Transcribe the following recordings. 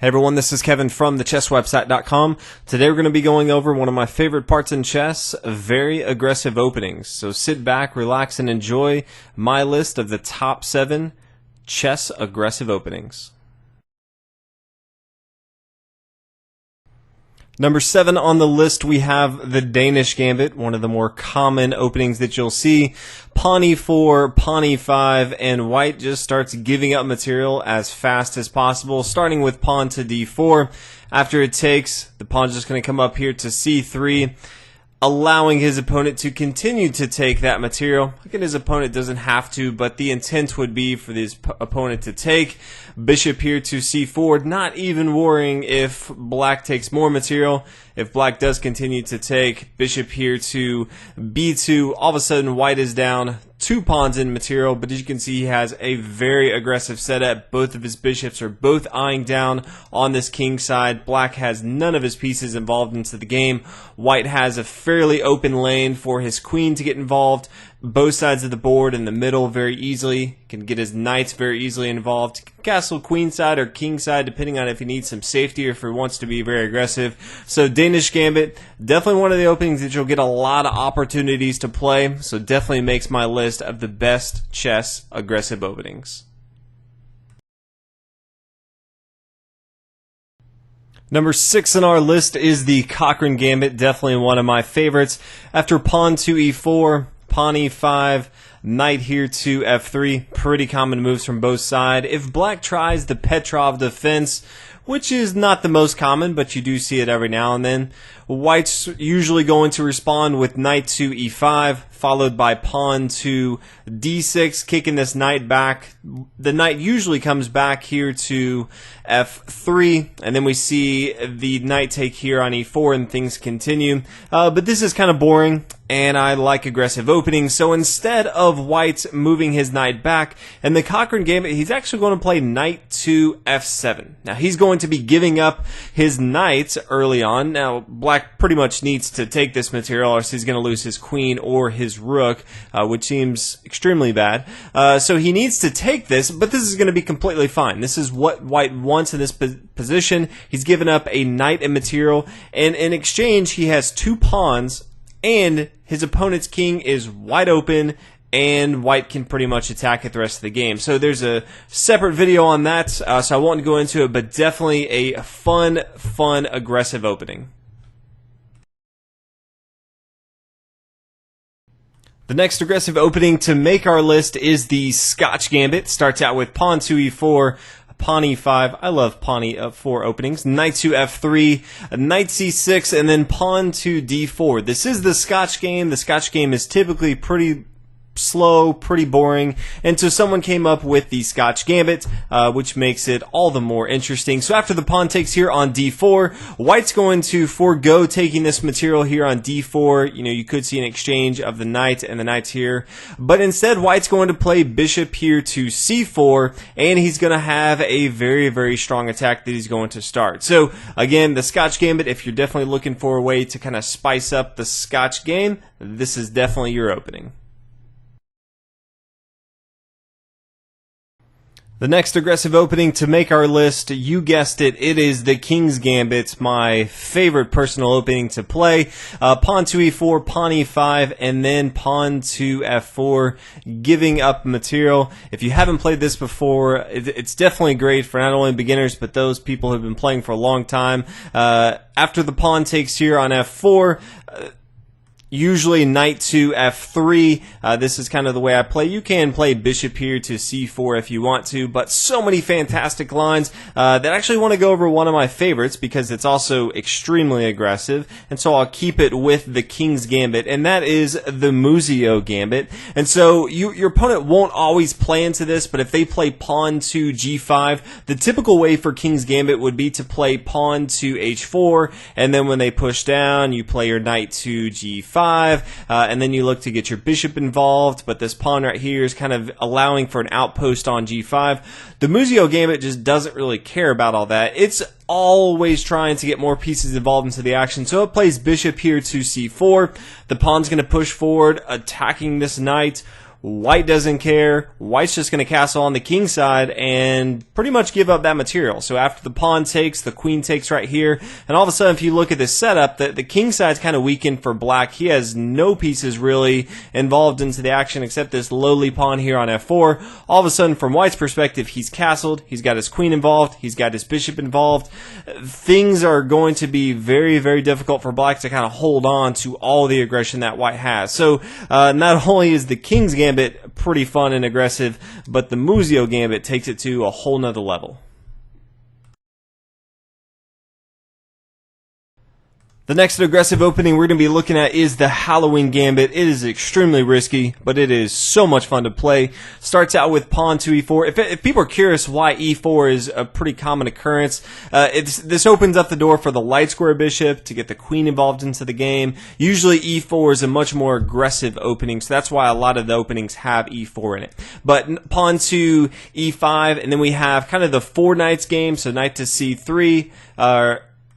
Hey everyone, this is Kevin from thechesswebsite.com. Today we're going to be going over one of my favorite parts in chess, very aggressive openings. So sit back, relax, and enjoy my list of the top 7 chess aggressive openings. Number 7 on the list, we have the Danish Gambit, one of the more common openings that you'll see. Pawn e4, pawn e5, and white just starts giving up material as fast as possible, starting with pawn to d4. After it takes, the pawn's just going to come up here to c3, allowing his opponent to continue to take that material. Again, his opponent doesn't have to, but the intent would be for this opponent to take. Bishop here to c4, not even worrying if black takes more material. If black does continue to take, bishop here to b2, all of a sudden white is down 2 pawns in material, but as you can see, he has a very aggressive setup. Both of his bishops are both eyeing down on this king side. Black has none of his pieces involved into the game. White has a fairly open lane for his queen to get involved. Both sides of the board in the middle very easily. Can get his knights very easily involved. Castle queen side or king side, depending on if he needs some safety or if he wants to be very aggressive. So Danish Gambit, definitely one of the openings that you'll get a lot of opportunities to play. So definitely makes my list of the best chess aggressive openings. Number 6 on our list is the Cochrane Gambit, definitely one of my favorites. After pawn to e4, pawn e5, knight here to f3, pretty common moves from both sides. If black tries the Petrov defense, which is not the most common, but you do see it every now and then, white's usually going to respond with knight to e5, followed by pawn to d6, kicking this knight back. The knight usually comes back here to f3, and then we see the knight take here on e4, and things continue. But this is kind of boring, and I like aggressive openings, so instead of white moving his knight back, in the Cochrane Gambit, he's actually going to play knight to f7. Now, he's going to be giving up his knight early on. Now, black pretty much needs to take this material, or else he's going to lose his queen or his rook, which seems extremely bad. So he needs to take this, but this is going to be completely fine. This is what white wants in this position. He's given up a knight and material, and in exchange, he has 2 pawns, and his opponent's king is wide open, and white can pretty much attack it the rest of the game. So there's a separate video on that, so I won't go into it, but definitely a fun, aggressive opening. The next aggressive opening to make our list is the Scotch Gambit. Starts out with pawn to e4, pawn e5. I love pawn e4 openings. Knight to f3, knight c6, and then pawn to d4. This is the Scotch game. The Scotch game is typically pretty slow, pretty boring, and so someone came up with the Scotch Gambit, which makes it all the more interesting. So after the pawn takes here on d4, white's going to forego taking this material here on d4. You know, you could see an exchange of the knight and the knights here, but instead white's going to play bishop here to c4, and he's going to have a very strong attack that he's going to start. So again, the Scotch Gambit, if you're definitely looking for a way to kind of spice up the Scotch game, this is definitely your opening. The next aggressive opening to make our list, you guessed it, it is the King's Gambit, my favorite personal opening to play. Pawn to e4, pawn e5, and then pawn to f4, giving up material. If you haven't played this before, it's definitely great for not only beginners, but those people who have been playing for a long time. After the pawn takes here on f4, usually knight to f3. This is kind of the way I play. You can play bishop here to c4 if you want to, but so many fantastic lines that I actually want to go over one of my favorites because it's also extremely aggressive, and so I'll keep it with the King's Gambit, and that is the Muzio Gambit. And so your opponent won't always play into this, but if they play pawn to g5, the typical way for King's Gambit would be to play pawn to h4, and then when they push down, you play your knight to g5, and then you look to get your bishop involved, but this pawn right here is kind of allowing for an outpost on g5. The Muzio Gambit just doesn't really care about all that. It's always trying to get more pieces involved into the action, so it plays bishop here to c4. The pawn's going to push forward, attacking this knight. White doesn't care. White's just going to castle on the king side and pretty much give up that material. So after the pawn takes, the queen takes right here. And all of a sudden, if you look at this setup, the king side's kind of weakened for black. He has no pieces really involved into the action except this lowly pawn here on f4. All of a sudden, from White's perspective, he's castled. He's got his queen involved. He's got his bishop involved. Things are going to be very, very difficult for black to kind of hold on to all the aggression that White has. So not only is the king's gambit pretty fun and aggressive, but the Muzio gambit takes it to a whole nother level. The next aggressive opening we're going to be looking at is the Halloween Gambit. It is extremely risky, but it is so much fun to play. Starts out with pawn to e4. If people are curious why e4 is a pretty common occurrence, this opens up the door for the light square bishop to get the queen involved into the game. Usually e4 is a much more aggressive opening, so that's why a lot of the openings have e4 in it. But pawn to e5, and then we have kind of the four knights game, so knight to c3,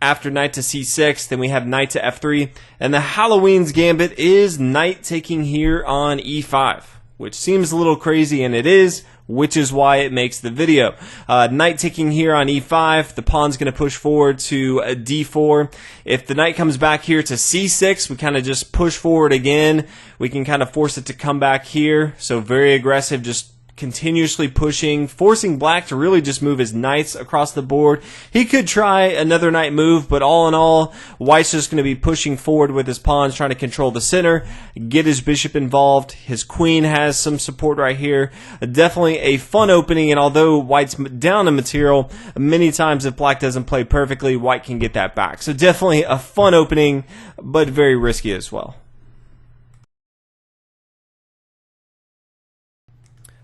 after knight to c6, then we have knight to f3, and the Halloween's gambit is knight taking here on e5, which seems a little crazy, and it is, which is why it makes the video. Knight taking here on e5, the pawn's going to push forward to d4. If the knight comes back here to c6, we kind of just push forward again. We can kind of force it to come back here, so very aggressive, just continuously pushing, forcing black to really just move his knights across the board. He could try another knight move, but all in all, White's just going to be pushing forward with his pawns, trying to control the center, get his bishop involved. His queen has some support right here. Definitely a fun opening, and although White's down in material, many times if black doesn't play perfectly, White can get that back. So definitely a fun opening, but very risky as well.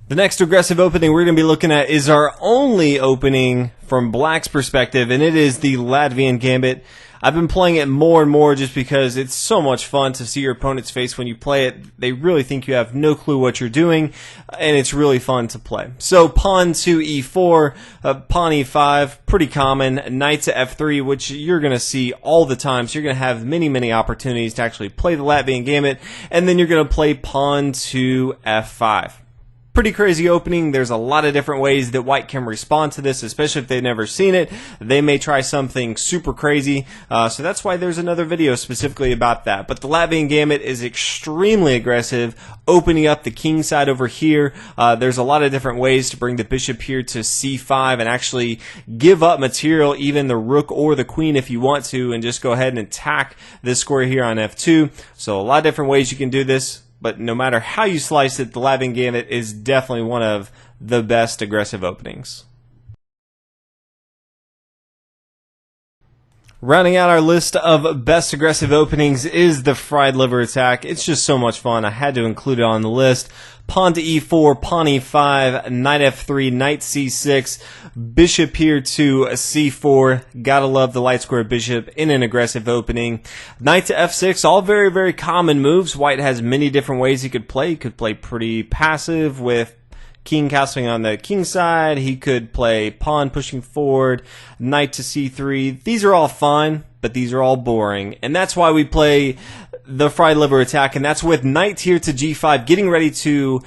The next aggressive opening we're going to be looking at is our only opening from black's perspective, and it is the Latvian Gambit. I've been playing it more and more just because it's so much fun to see your opponent's face when you play it. They really think you have no clue what you're doing, and it's really fun to play. So pawn to e4, pawn e5, pretty common. Knight to f3, which you're going to see all the time, so you're going to have many, many opportunities to actually play the Latvian Gambit, and then you're going to play pawn to f5. Pretty crazy opening. There's a lot of different ways that White can respond to this, especially if they've never seen it. They may try something super crazy, so that's why there's another video specifically about that. But the Latvian Gambit is extremely aggressive, opening up the king side over here. There's a lot of different ways to bring the bishop here to c5 and actually give up material, even the rook or the queen if you want to, and just go ahead and attack this square here on f2. So a lot of different ways you can do this. But no matter how you slice it, the Latvian Gambit is definitely one of the best aggressive openings. Rounding out our list of best aggressive openings is the fried liver attack. It's just so much fun. I had to include it on the list. Pawn to e4, pawn e5, knight f3, knight c6, bishop here to c4. Gotta love the light square bishop in an aggressive opening. Knight to f6, all very, very common moves. White has many different ways he could play. He could play pretty passive with king castling on the king side. He could play pawn pushing forward, knight to c3. These are all fun, but these are all boring. And that's why we play the fried liver attack, and that's with knight here to g5, getting ready to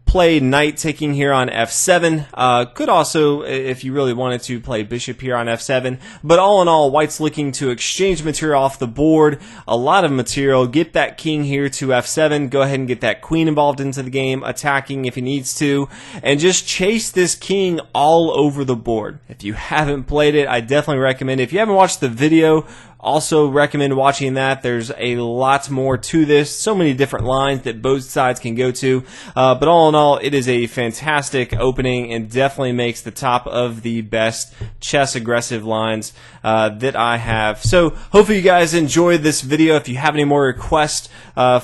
play knight taking here on f7. Could also, if you really wanted to, play bishop here on f7. But all in all, White's looking to exchange material off the board, a lot of material, get that king here to f7, go ahead and get that queen involved into the game, attacking if he needs to, and just chase this king all over the board. If you haven't played it, I definitely recommend it. If you haven't watched the video, also recommend watching that. There's a lot more to this, so many different lines that both sides can go to, but all in all, it is a fantastic opening and definitely makes the top of the best chess aggressive lines that I have. So hopefully you guys enjoyed this video. If you have any more requests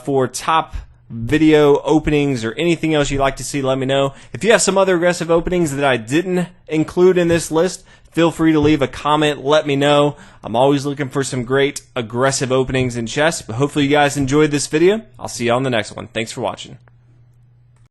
for top video openings or anything else you'd like to see, let me know. If you have some other aggressive openings that I didn't include in this list, feel free to leave a comment, let me know. I'm always looking for some great aggressive openings in chess, but hopefully you guys enjoyed this video. I'll see you on the next one. Thanks for watching.